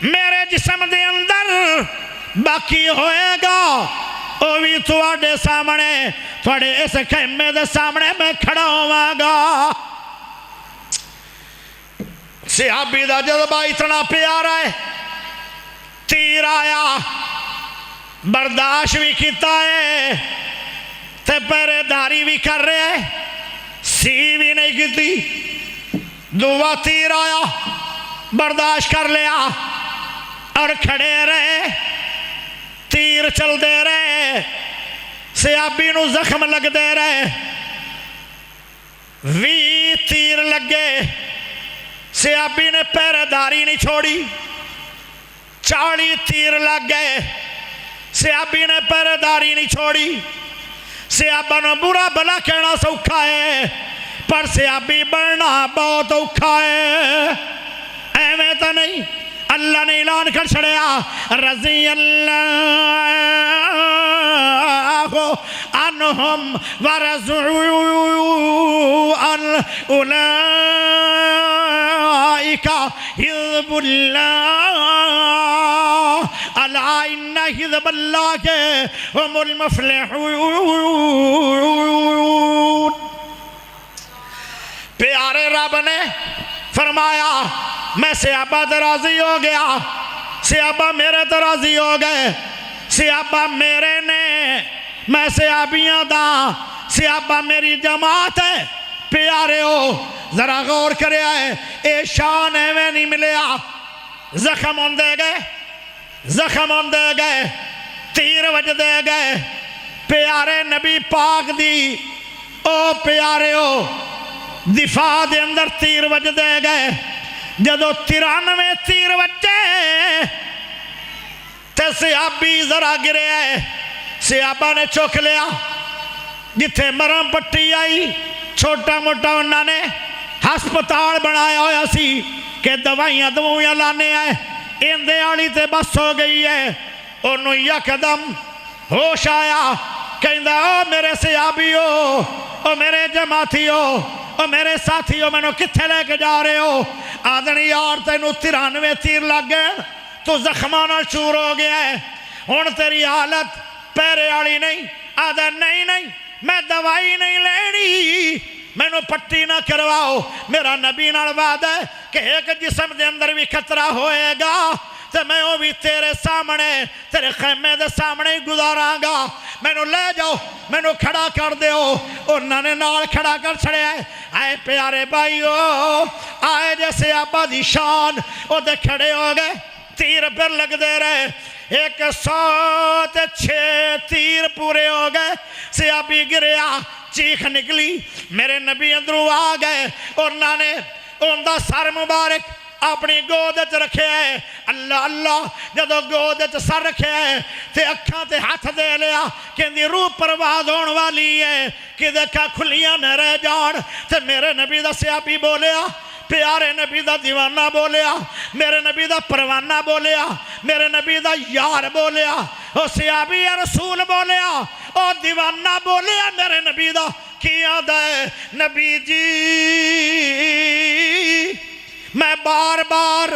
میرے جسم دے اندر باقی ہوئے گا، او بھی تواڈے سامنے، تواڈے اس خیمے دے سامنے میں کھڑا ہوا گا۔ صحابی دا جذبہ اتنا پیارا ہے، تیر آیا برداشت بھی کیتا ہے تے پہرے داری بھی کر رہے ہیں، سی بھی نہیں کیتی، دعا تیر آیا برداشت کر لیا اور کھڑے رہے، تیر چل دے رہے، صحابی نو زخم لگ دے رہے، 20 تیر لگے، صحابی نے پہرے داری نہیں چھوڑی، 40 تیر لگ گئے، صحابی نے پہرے داری نہیں چھوڑی۔ صحابہ نو برا بلا کہنا سوکھا ہے، پر صحابی بننا بہت اوکھا ہے۔ ایویں تو نہیں، اللہ نے اعلان کر چھڑیا رضی اللہ عنہم ورضوا عن اولئک حزب اللہ الا ان حزب اللہ هم المفلحون۔ پیارے رب نے فرمایا میں صحابہ راضی ہو گیا، صحابہ میرے تو راضی ہو گئے، صحابہ میرے نے، میں صحابیاں دا، صحابہ میری جماعت ہے۔ پیارے ہو ذرا غور کرے آئے، اے شان ایویں نہیں ملیا، زخم ہون دے گئے، زخم ہون دے گئے، تیر وج دے گئے۔ پیارے نبی پاک دی او پیارے ہو دفاع دے اندر تیر وج دے گئے، جدو 93 تیر وجے تے صحابی ذرا گرے آئے، صحابہ نے چوک لیا، جتھے مرم پٹی آئی چھوٹا موٹا انہوں نے ہسپتال بنایا ہویا سی کہ دوائیاں لانے آئے، اندے آلی تے بس ہو گئی ہے، انہوں یکدم ہوش آیا، کہندہ او میرے صحابی ہو، او میرے جماعتی ہو، او میرے ساتھی ہو، میں نو کتھے لے کے جا رہے ہو؟ آدھنی یار تینو 93 تیر لگ گئے، تو زخمانہ چور ہو گیا ہے، ہون تیری حالت پیرے آڑی نہیں۔ آدھا نہیں میں دوائی نہیں لینی، میں نو پٹی نہ کرواؤ، میرا نبی نال وعدہ ہے کہ ایک جسم دے اندر بھی خطرہ ہوئے گا تے میں وہ بھی تیرے سامنے تیرے خیمے دے سامنے ہی گزاراں گا مینوں لے جاؤ مینوں کھڑا کر دیو انہاں نے نال کھڑا کر چھڑے آئے پیارے بھائیو آئے جیسے آبا دی شان وہ دے کھڑے ہو گئے تیر پر لگ دے رہے 106 تیر پورے ہو گئے صحابی گریا چیخ نکلی میرے نبی اندروں آ گئے انہاں نے ان دا سر مبارک اپنی گودت رکھے ہے اللہ اللہ جدو گودت سر رکھے ہے تے اکھاں تے ہاتھ دے لیا کہ دی روح پرواز ہون والی ہے کہ دیکھا کھلیاں نہ رہ جان تے میرے نبی دا صحابی بولیا پیارے نبی دا دیوانہ بولیا میرے نبی دا پروانہ بولیا میرے نبی دا یار بولیا او صحابی یا رسول بولیا او دیوانہ بولیا میرے نبی دا کیا دے نبی جی میں بار بار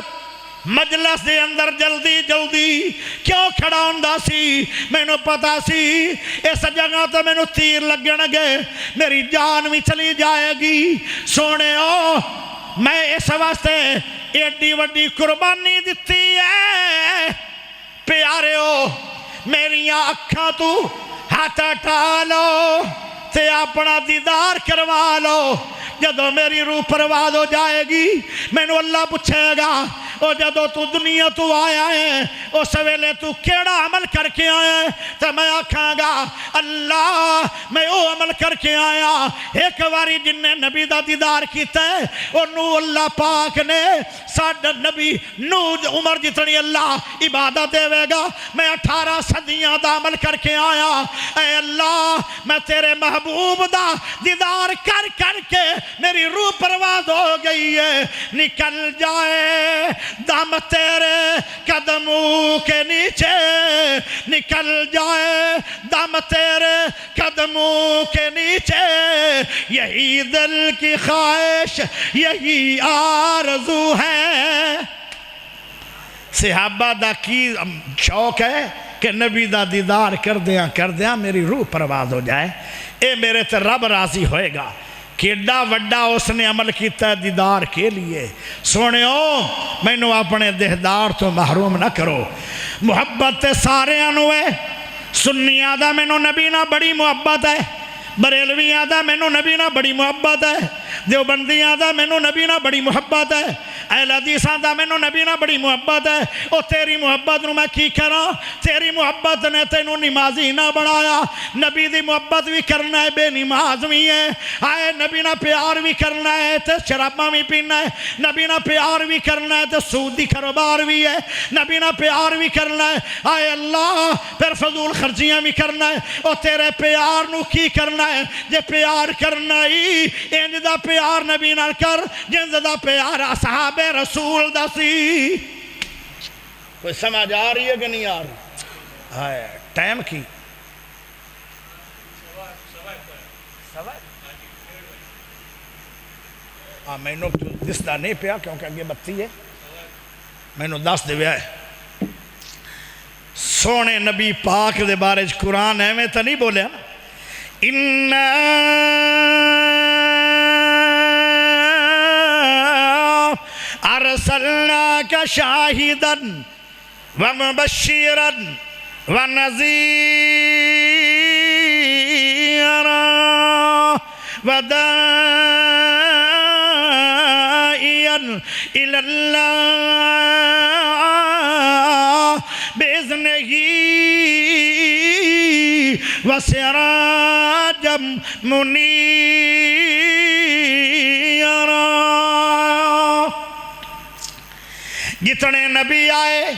مجلس دے اندر جلدی جلدی کیوں کھڑا ہوندا سی میں نو پتا سی اس جگہ تو میں نو تیر لگن گے میری جان بھی چلی جائے گی سونے میں اس واسطے ایڈی وڈی قربانی دیتی ہے پیارے میریاں اکھاں تو ہاتھ ہٹا لو تے اپنا دیدار کروا لو جدو میری روح پرواز ہو جائے گی میں نے اللہ پوچھے گا اور جدو تو دنیا تو آیا ہے اس ویلے تو کیڑا عمل کر کے آیا ہے تو میں آکھاں گا اللہ میں او عمل کر کے آیا ایک واری جن نے نبی دا دیدار کیتا ہے اور نو اللہ پاک نے ساڑھا نبی نو عمر جتنی اللہ عبادت دے گا میں 18 صدیاں دا عمل کر کے آیا اے اللہ میں تیرے محبوب دا دیدار کر کر کے میری روح پرواز ہو گئی ہے نکل جائے دم تیرے قدموں کے نیچے نکل جائے دم تیرے قدموں کے نیچے یہی دل کی خواہش یہی آرزو ہے صحابہ دا کی شوق ہے کہ نبی دا دیدار کر دیاں میری روح پرواز ہو جائے اے میرے تے رب راضی ہوئے گا کیڈا وڈا اس نے عمل کیتا ہے دیدار کے لیے سونیو میں نو اپنے دیدار تو محروم نہ کرو محبت سارے انوے سنیاں دا میں نو نبی نہ بڑی محبت ہے بریلویاں دا میں نو نبی نہ بڑی محبت ہے دیوبندیاں دا میں نو نبی نہ بڑی محبت ہے اہل حدیثاں دا میں نو نبی نہ بڑی محبت ہے او تیری محبت نو میں کی کراں تیری محبت نے تینو نمازی نہ بنایا نبی دی محبت بھی کرنا ہے بے نماز بھی ہے آئے نبی نہ پیار بھی کرنا ہے تے شراباں بھی پینا ہے نبی نہ پیار بھی کرنا ہے تے سود دی کاروبار بھی ہے نبی نہ پیار بھی کرنا ہے آئے اللہ پھر فضول خرچیاں بھی کرنا ہے او تیرے پیار نو کی کرنا ہے جے پیار کرنا ہی انج دا پیار نبی نہ کر جنج دا پیار اصحاب رسول دا سی کوئی سمجھ آ رہی ہے کہ نہیں آ رہی ٹائم کی میں نو دستا نہیں پیا کیونکہ اگے بتی ہے میں نو دس دے ہے سونے نبی پاک دے بارے قرآن ہے میں تا نہیں بولیا اِنَّا أرسلناك شاهدا ومبشرا ونذيرا وداعيا إلى الله بإذنه وسراجا منيرا جتنے نبی آئے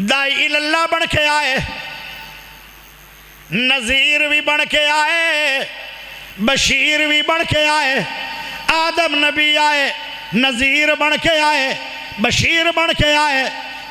دائی اللہ بن کے آئے نذیر بھی بن کے آئے بشیر بھی بن کے آئے آدم نبی آئے نذیر بن کے آئے بشیر بن کے آئے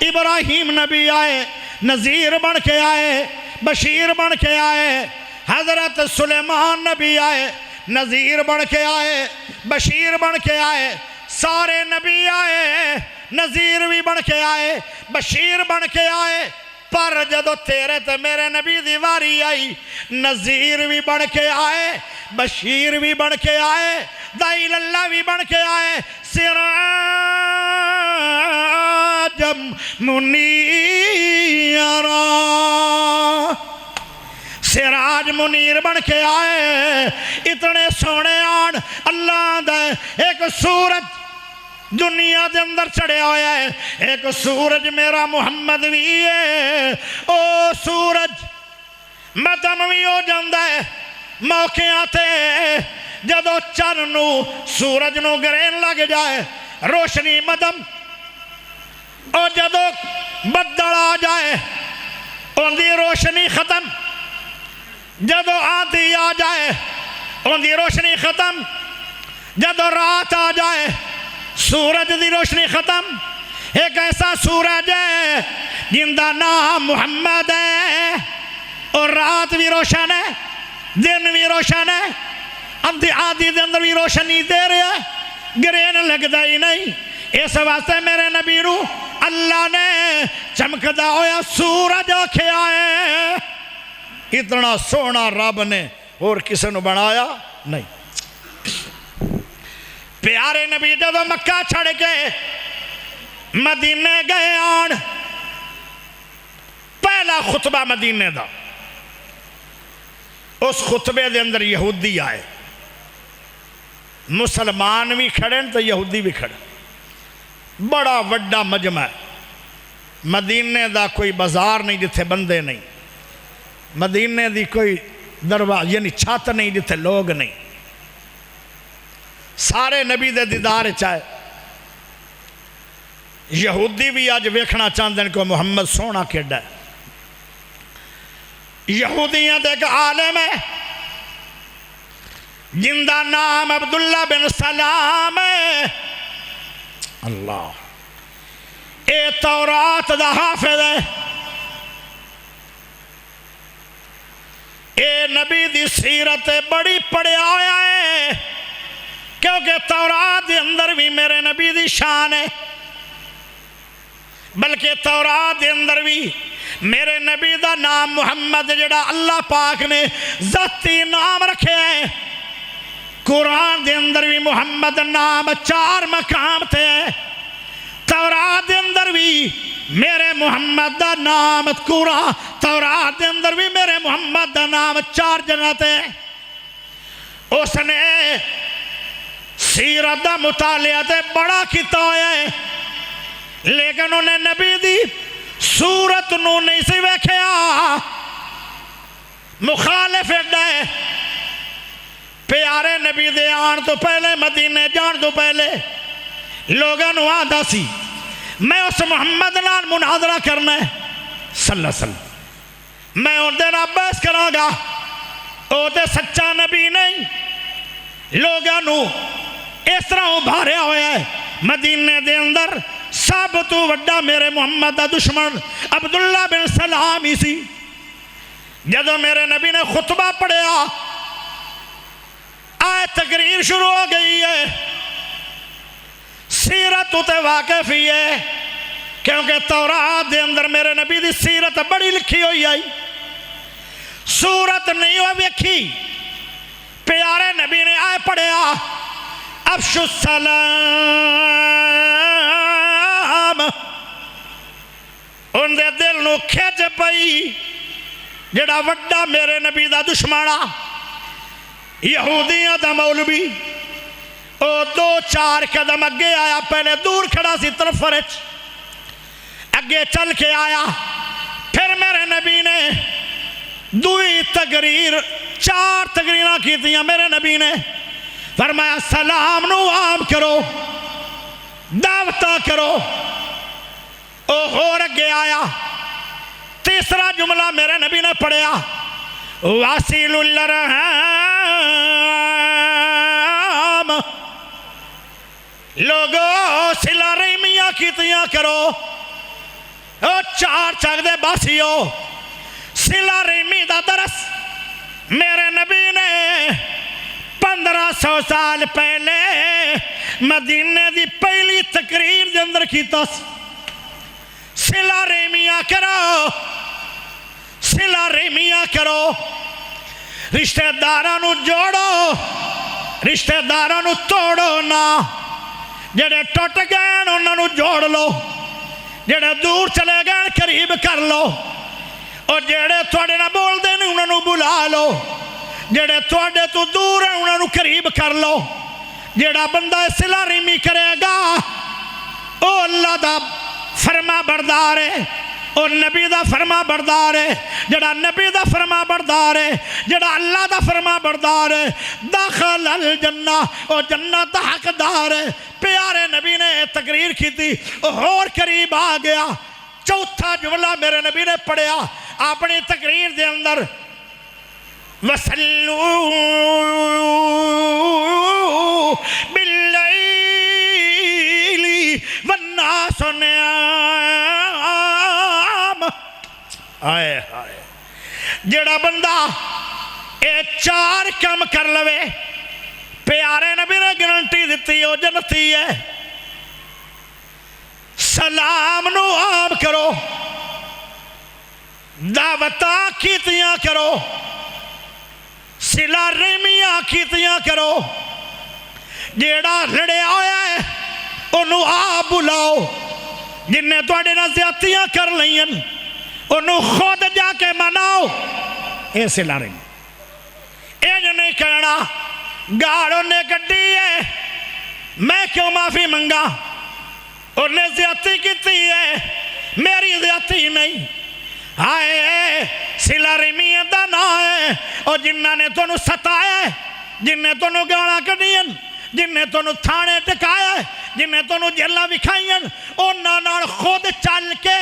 ابراہیم نبی آئے نذیر بن کے آئے بشیر بن کے آئے حضرت سلیمان نبی آئے نذیر بن کے آئے بشیر بن کے آئے سارے نبی آئے نذیر بھی بن کے آئے بشیر بن کے آئے پر جدو تیرے تے میرے نبی دیواری آئی نذیر بھی بن کے آئے بشیر بھی بن کے آئے دائی اللہ بھی بن کے آئے سراج سراجا منیرا، سراج منیر بن کے آئے، اتنے سونے آن اللہ دے ایک سورج دنیا دے اندر چڑھے ہویا ہے، ایک سورج میرا محمد بھی ہے، او سورج مدم بھی ہو جاندہ ہے موقع آتے جدو چرنو سورج نو گرین لگ جائے روشنی مدم، اور جدو بدل آ جائے ان دی روشنی ختم، جدو آندھی آ جائے ان دی روشنی ختم، جدو رات آ جائے سورج دی روشنی ختم۔ ایک ایسا سورج ہے جن دا نام محمد ہے، اور رات بھی روشن ہے، دن بھی روشن ہے، آندھی دے اندر بھی روشنی دے رہے ہیں، گرین لگتا ہی نہیں۔ اس واسطے میرے نبی رو اللہ نے چمکدا ہویا سورج آکھے آئے، اتنا سونا رب نے اور کسی نے بنایا نہیں۔ پیارے نبی جدو مکہ چھڑ کے مدینے گئے آن، پہلا خطبہ مدینے دا، اس خطبے دے اندر یہودی آئے، مسلمان بھی کھڑے تو یہودی بھی کھڑے، بڑا وڈا مجمع ہے۔ مدینے دا کوئی بازار نہیں جتھے بندے نہیں، مدینے دی کوئی دروازہ یعنی چھت نہیں جتھے لوگ نہیں، سارے نبی دے دیدار چاہے۔ یہودی بھی آج ویکھنا چاہتے ہیں کہ محمد سونا کیڑا ہے۔ یہودیاں دے ایک عالم ہے جن دا نام عبداللہ بن سلام ہے، اللہ اے تورات دا حافظ ہے، اے نبی دی سیرت بڑی پڑھیا ہویا ہے، کیونکہ تورات دے اندر بھی میرے نبی دی شان ہے، بلکہ تورات دے اندر بھی میرے نبی دا نام محمد جڑا اللہ پاک نے ذاتی نام رکھے ہیں۔ قرآن دے اندر بھی محمد نام 4 مقام تھے، تورات دے اندر بھی میرے محمد دا نام، تورات دے اندر بھی میرے محمد دا نام 4 جگہ تھے۔ اس نے سیرت دا مطالعہ تے بڑا کیتا ہے، لیکن انہیں نبی دی صورت نو نہیں سی ویکھیا، مخالف ہے۔ پیارے نبی دے آن تو پہلے، مدینے جان تو پہلے لوگاں نو آندا سی میں اس محمد نال مناظرہ کرنا ہے صلی اللہ علیہ وسلم، میں ان دے نال بحث کراں گا، او تے سچا نبی نہیں۔ لوگاں نو اس طرح ابھاریا ہویا ہے، مدینے دے اندر سب تو وڈا میرے محمد دا دشمن عبداللہ بن سلام ہی سی۔ جدو میرے نبی نے خطبہ پڑھیا، آئے تقریر شروع ہو گئی ہے، سیرت تے واقف ہی ہے، کیونکہ تورات دے اندر میرے نبی دی سیرت بڑی لکھی ہوئی آئی، سورت نہیں ہو ویکھی۔ پیارے نبی نے آئے پڑھیا افشو السلام، ان دے دل نو کھچ پئی، جڑا وڈا میرے نبی دا دشمنہ یہودیاں دا مولوی، او 2-4 قدم اگے آیا، پہلے دور کھڑا سی طرف فرچ، اگے چل کے آیا، پھر میرے نبی نے 2 تقریر 4 تقریریں کیتیاں۔ میرے نبی نے فرمایا سلام نو عام کرو، دعوتہ کرو۔ او ہور اگے آیا، تیسرا جملہ میرے نبی نے پڑھیا واسیل الرحم، لوگو صلہ رحمیاں کیتیاں کرو، او 4 چک دے باسیو۔ صلہ رحمی دا درس میرے نبی نے 1500 سال پہلے مدینے دی پہلی تقریر دے اندر کیتا۔ صلہ رحمیاں کرو، صلہ رحمیاں کرو، رشتہ دارانو جوڑو، رشتہ دارانو توڑو نا، جڑے ٹوٹ گئے انہوں جوڑ لو۔ جڑے دور چلے گئے قریب کر لو، اور جڑے تھوڑے نہ بول دے نہیں انہوں بلا لو، جڑے تھوڑے تو دور ہیں انہوں قریب کر لو۔ جڑا بندہ صلہ رحمی کرے گا او اللہ دا فرما بردار ہے، اور نبی دا فرما بردار ہے۔ جڑا نبی دا فرما بردار ہے، جڑا اللہ دا فرما بردار ہے، داخل الجنہ، اور جنت دا حقدار ہے۔ پیارے نبی نے تقریر کی تھی، اور قریب آ گیا۔ چوتھا جملہ میرے نبی نے پڑھیا اپنی تقریر دے اندر، وَسَلُّوا بِاللَّيْلِ وَالنَّاسُ نِيَامٌ۔ آئے آئے، جڑا بندہ اے چار کام کر لوے، پیارے نبی نے گارنٹی دیتی ہو جنتی ہے۔ سلام نو عام کرو، دعوتاں کیتیاں کرو، صلہ رحمیاں کیتیاں کرو۔ جیڑا لڑیا ہویا ہے انہوں آپ بلاؤ، جن نے توڑے نہ زیادتیاں کر لئیں انہوں خود جا کے مناؤ۔ اے صلہ رحمی، اے جو نہیں کہنا گاڑوں نے گڈی ہے میں کیوں معافی منگا، انہیں زیادتی کیتی ہے میری زیادتی نہیں۔ آئے صلہ رحمی دا نہ ہے، اور جنہ نے تونوں ستایا ہے، جن نے تونوں گاڑا کڈیاں، جن نے تونوں تھانے ٹکایا ہے، جن نے تونوں جیلہ وکھائیاں، انہاں نال خود چل کے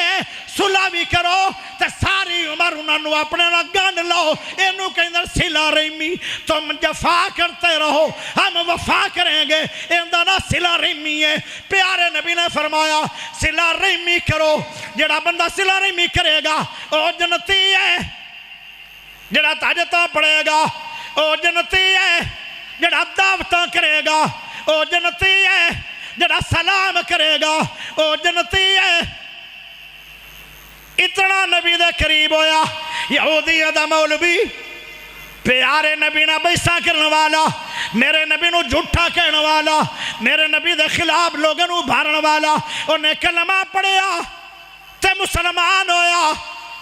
صلح بھی کرو تے ساری عمر انہاں نو اپنے نال گنڈ لو۔ اینو کہندے صلہ رحمی، تم جفا کرتے رہو ہم وفا کریں گے، ایندا نا صلہ رحمی ہے۔ پیارے نبی نے فرمایا صلہ رحمی کرو، جڑا بندہ صلہ رحمی کرے گا او جنتی ہے، جڑا تہجداں پڑھے گا او جنتی ہے، جڑا دعوتاں کرے گا او جنتی ہے، جڑا سلام کرے گا او جنتی ہے۔ اتنا نبی دے قریب ہویا، یہودی دا مولوی پیارے نبی نہ بیسا کرنے والا، میرے نبی نو جھوٹا کہنے والا، میرے نبی دے خلاف لوگوں نو بھارن والا، انہیں کلمہ پڑھیا تے مسلمان ہویا۔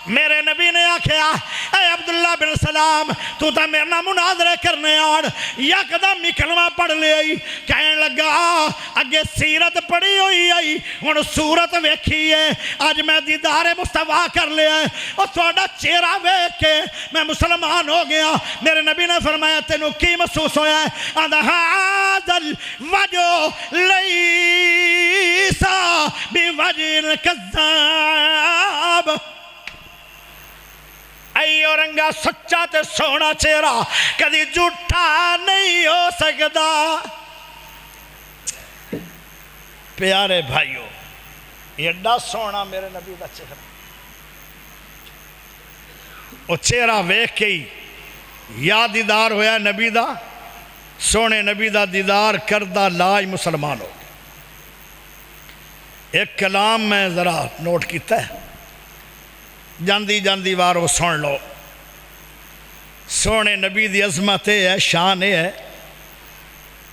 میرے نبی نے آکھیا اے عبداللہ بن سلام تو تا میرے نام مناظرے کرنے آڑ، یک دم ہی کلمہ پڑھ لے آئی، کہنے لگا اگے سیرت پڑھی ہوئی آئی ان صورت ویکھی ہے، آج میں دیدار مصطفیٰ کر لے آئے اور تھوڑا چہرہ ویکھ کے میں مسلمان ہو گیا۔ میرے نبی نے فرمایا تینوں کی محسوس ہویا ہے؟ آدھا حاضل وجہ لیسا بی وجہ کذاب، اے اورنگا سچا تے سونا چہرہ کدی جھوٹا نہیں ہو سکتا۔ پیارے بھائیو، ایڈا سونا میرے نبی دا چہرہ، وہ چہرہ ویکھ کے ہی یا دیدار ہویا نبی دا، سونے نبی دا دیدار کردہ لاج مسلمان ہو گیا۔ ایک کلام میں ذرا نوٹ کیتا ہے، جاندی جاندی وارو سن لو۔ سونے نبی دی عظمت ہے، شان ہے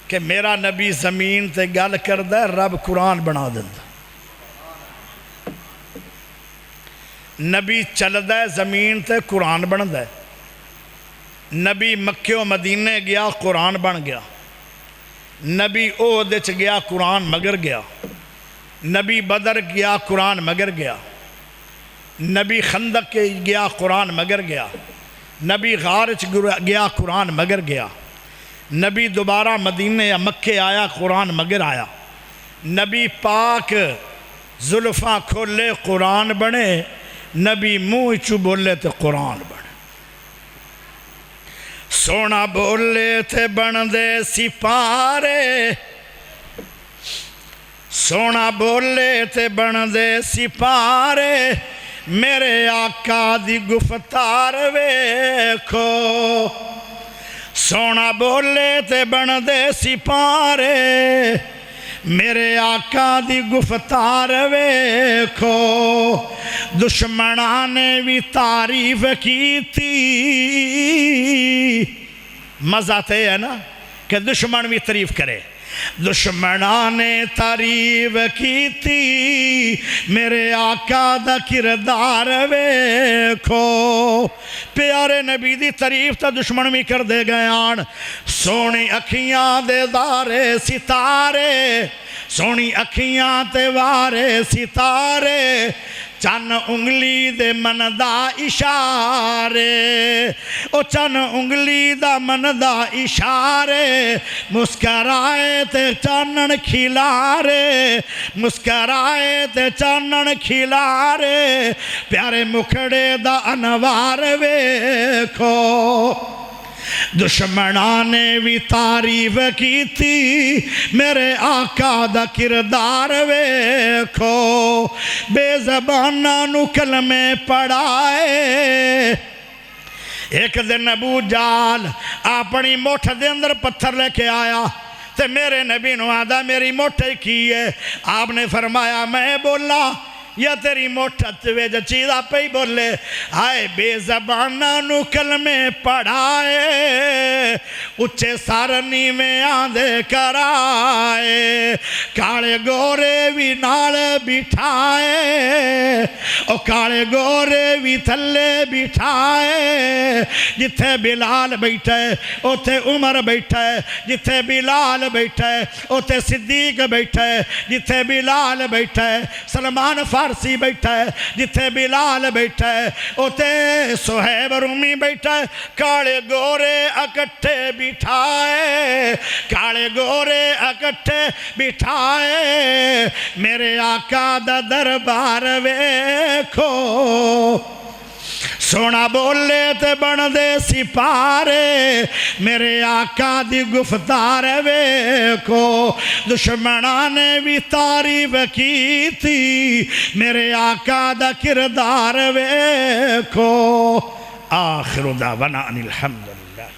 کہ میرا نبی زمین تے گل کردہ رب قرآن بنا دیندہ، نبی چلدہ زمین تے قرآن بندہ، نبی مکہ و مدینے گیا قرآن بن گیا، نبی احد وچ گیا قرآن مگر گیا، نبی بدر گیا قرآن مگر گیا، نبی خندق گیا قرآن مگر گیا، نبی غارچ گیا قرآن مگر گیا، نبی دوبارہ مدینے یا مکہ آیا قرآن مگر آیا، نبی پاک زلفاں کھولے قرآن بنے، نبی منہ چو بولے تے قرآن بنے۔ سونا بولے تے بن دے سپارے، سونا بولے تے بن دے سپارے، میرے آقا دی گفتار ویکھو۔ سونا بولے تے بن دے سپارے، میرے آقا دی گفتار ویکھو۔ دشمناں نے بھی تعریف کی تھی، مزہ تے ہے نا کہ دشمن بھی تعریف کرے، دشمناں نے تعریف کی تھی میرے آقا دا کردار ویکھو پیارے نبی دی تعریف تا دشمن بھی کر دے گئے آن سونی اکھیاں دے دارے ستارے سونی اکھیاں تے وارے ستارے چن انگلی دے من دا اشارے او چن انگلی دا من دا اشارے مسکرائے تے چانن کھلارے مسکرائے تے چانن کھلارے پیارے مکھڑے دا انوار ویکھو دشمناں نے بھی تعریف کی تھی میرے آقا دا کردار ویکھو بے زباناں نو کلمے پڑھائے ایک دن ابو جال اپنی مٹھ دے اندر پتھر لے کے آیا تے میرے نبی نو آدھا میری مٹھ کی ہے آپ نے فرمایا میں بولا یا تیری موٹھت ویج چیزہ پہ ہی بولے آئے بے زبانہ نو کلمے پڑھائے اچھے سارنی میں آندھے کرائے کالے گورے بھی نال بٹھائے او کالے گورے بھی تھلے بٹھائے جتھے بلال بیٹھے اوتھے عمر بیٹھے جتھے بلال بیٹھے اوتھے صدیق بیٹھے جتھے بلال بیٹھے سلمان فارسی بیٹھا ہے جتھے بلال بیٹھا ہے اوتے سہیب رومی بیٹھا ہے کالے گورے اکٹھے بٹھائے کالے گورے اکٹھے بٹھائے میرے آقا دا دربار ویکھو سونا بولے تے بن دے سپارے میرے آقا دی گفتار ویکھو دشمناں نے بھی تعریف کی تھی میرے آقا دا کردار ویکھو آخر دعوانا ان الحمدللہ